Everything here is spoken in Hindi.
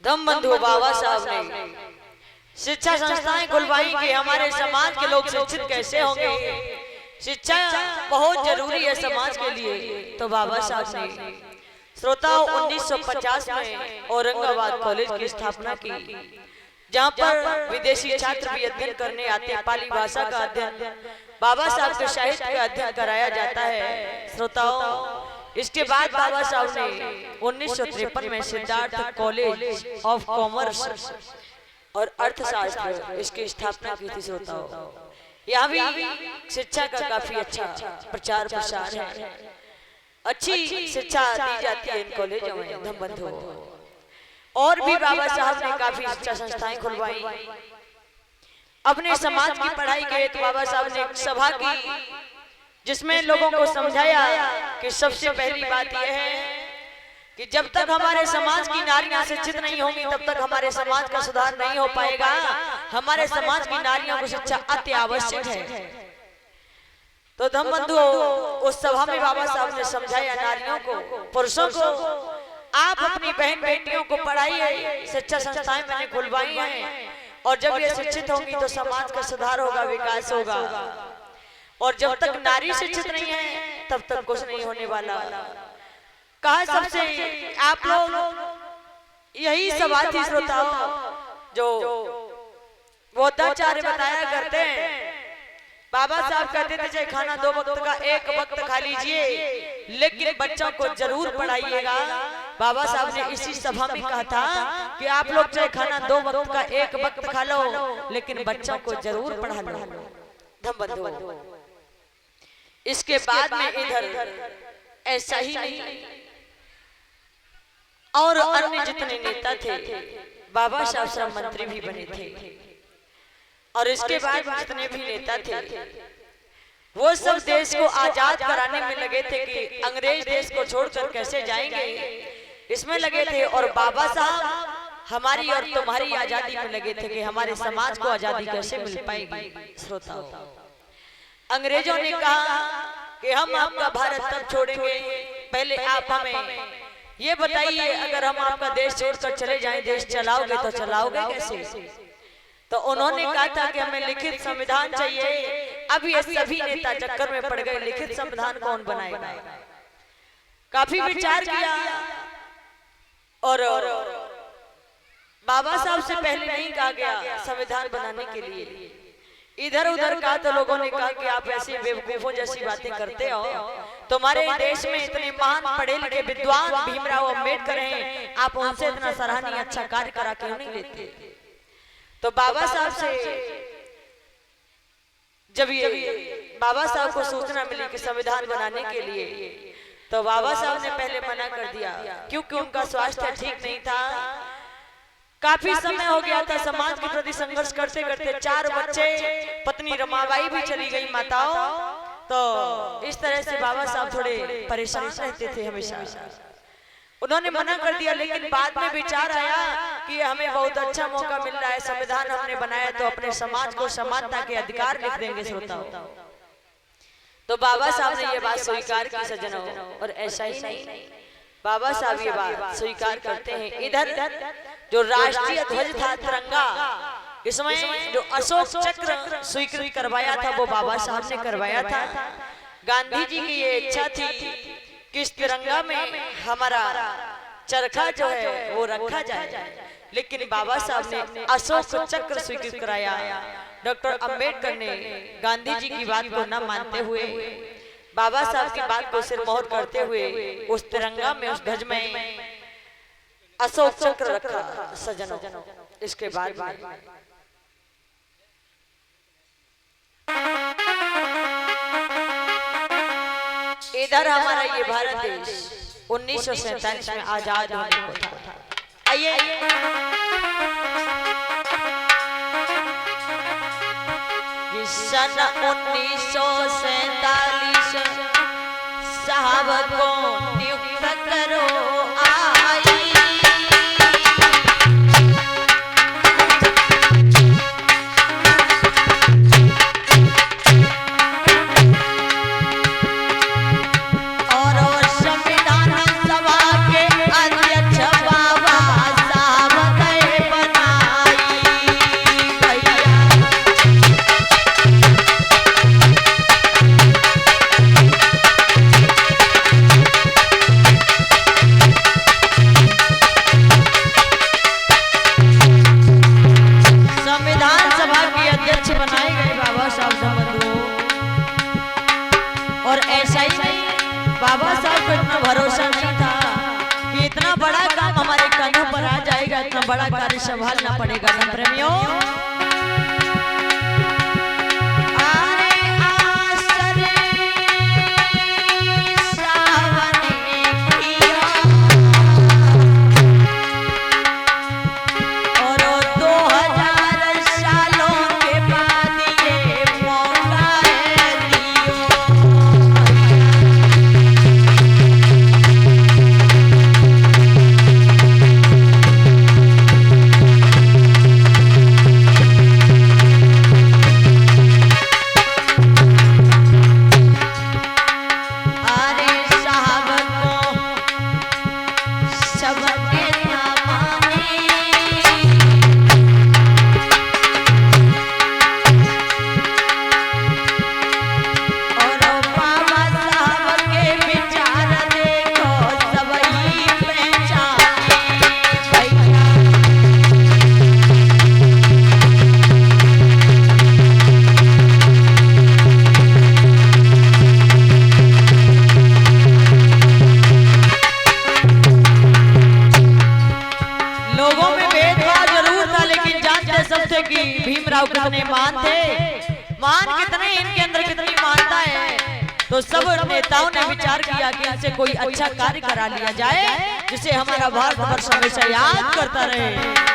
धम्म बंधु बाबा साहब ने शिक्षा संस्थाएं खुलवाई कि हमारे समाज के लोग शिक्षित कैसे होंगे, शिक्षा बहुत जरूरी है समाज के लिए। तो बाबा साहब ने श्रोताओं 1950 में औरंगाबाद कॉलेज की स्थापना की, जहां पर विदेशी छात्र भी अध्ययन करने आते। पाली भाषा का अध्ययन, बाबा साहब के साहित्य का अध्ययन कराया जाता है। श्रोताओं इसके बाद बाबा साहब ने 1953 में सिद्धार्थ कॉलेज ऑफ कॉमर्स और अर्थशास्त्र इसकी स्थापना की थी। श्रोताओं यहाँ भी शिक्षा का काफी अच्छा प्रचार प्रसार है, अच्छी शिक्षा दी जाती है इन कॉलेजों में धम्म बंधु। और भी बाबा साहब ने काफी शिक्षा संस्थाएं खुलवाई अपने समाज की पढ़ाई के हेतु। बाबा साहब ने एक सभा की जिसमें लोगों को समझाया कि सबसे पहली बात यह है कि जब तक हमारे समाज की नारियां शिक्षित नहीं होंगी तब तक हमारे समाज का सुधार नहीं हो पाएगा। हमारे समाज की नारियों को शिक्षा अति आवश्यक है। तो धम्म बंधु उस सभा में बाबा साहब ने समझाया नारियों को, पुरुषों को, आप अपनी बहन बेटियों को पढ़ाइए, शिक्षा संस्थाएं मैंने खुलवाई हैं, और जब ये शिक्षित होंगी तो समाज का सुधार होगा, विकास होगा। और जब तक नारी शिक्षित नहीं है तब तक कुछ नहीं होने वाला। कहा सबसे आप लोग यही सभा थी श्रोताओं जो बोधाचार्य बताया करते हैं। बाबा साहब कहते थे चाहे खाना 2 वक्त का 1 वक्त खा लीजिए लेकिन बच्चों को जरूर पढ़ाइएगा। बाबा साहब ने इसी सभा में कहा था कि आप लोग चाहे खाना 2 वक्त का 1 वक्त खा लो लेकिन बच्चों को जरूर पढ़ा लो। धम्म बंधु इसके बाद में इधर ऐसा ही नहीं और अन्य जितने नेता थे बाबा साहब श्रम मंत्री भी बने थे। और इसके बाद जितने भी नेता थे वो सब देश को आजाद कराने में लगे थे कि अंग्रेज देश को छोड़कर कैसे जाएंगे, इसमें लगे थे। और बाबा साहब हमारी और तुम्हारी आजादी में लगे थे कि हमारे समाज को आजादी कैसे मिल पाएगी। श्रोताओं अंग्रेजों ने कहा कि हम आपका भारत तब छोड़ेंगे, पहले आप हमें ये बताइए अगर हम आपका देश छोड़कर चले जाएं, देश चलाओगे तो चलाओगे कैसे। तो उन्होंने कहा था कि हमें लिखित संविधान चाहिए। अब ये सभी नेता चक्कर में पड़ गए, लिखित संविधान कौन बनाएगा। काफी विचार किया और बाबा साहब से पहले नहीं कहा गया संविधान बनाने के लिए। इधर उधर कहा तो लोगों ने कहा कि आप ऐसी बेवकूफों जैसी बातें करते हो, तुम्हारे देश में इतने महान पढ़े लिखे विद्वान भीमराव अंबेडकर हैं, आप उनसे इतना सराहनीय अच्छा कार्य करा क्यों नहीं लेते। तो बाबा साहब से जब ये बाबा साहब को सूचना मिली कि संविधान बनाने के लिए, तो बाबा साहब ने पहले मना कर दिया क्योंकि उनका स्वास्थ्य ठीक नहीं था। काफी समय हो गया था समाज के प्रति संघर्ष करते करते, 4 बच्चे, पत्नी रमाबाई भी चली गई माताओं। तो इस तरह से बाबा साहब थोड़े परेशान रहते थे हमेशा। उन्होंने मना कर दिया लेकिन बाद में विचार आया कि हमें बहुत अच्छा मौका मिल रहा है, संविधान हमने बनाया तो अपने समाज को समानता के अधिकार लिख देंगे। श्रोताओं तो बाबा साहब ने ये बात स्वीकार की सज्जनों, और ऐसा ही नहीं बाबा साहब ये बात स्वीकार करते हैं। इधर जो राष्ट्रीय ध्वज था तिरंगा, इसमें जो अशोक चक्र स्वीकृत करवाया था वो बाबा साहब ने करवाया था। गांधी जी की ये इच्छा थी कि इस तिरंगा में हमारा चरखा जो है वो रखा जाए, लेकिन बाबा साहब ने अशोक चक्र स्वीकृत कराया। डॉक्टर अंबेडकर ने गांधी जी की बात को न मानते हुए, बाबा साहब की बात को सिरमौर करते हुए उस तिरंगा में, उस ध्वज में अशोक चक्र रखा सज्जनों। इसके बाद इधर हमारा ये भारत देश 1947 में आजाद होने को था। आइए सन 1947 साहब को नियुक्त करो संविधान सभा के अध्यक्ष बाबा साहब बड़ा कार्य संभालना पड़ेगा ना प्रेमियों। भीमराव कितने मान थे, मान कितने, इनके अंदर कितनी मानता है। तो सब नेताओं ने विचार किया कि इनसे कोई अच्छा कार्य करा लिया जाए जिसे हमारा भारत वर्ष हमेशा याद करता रहे।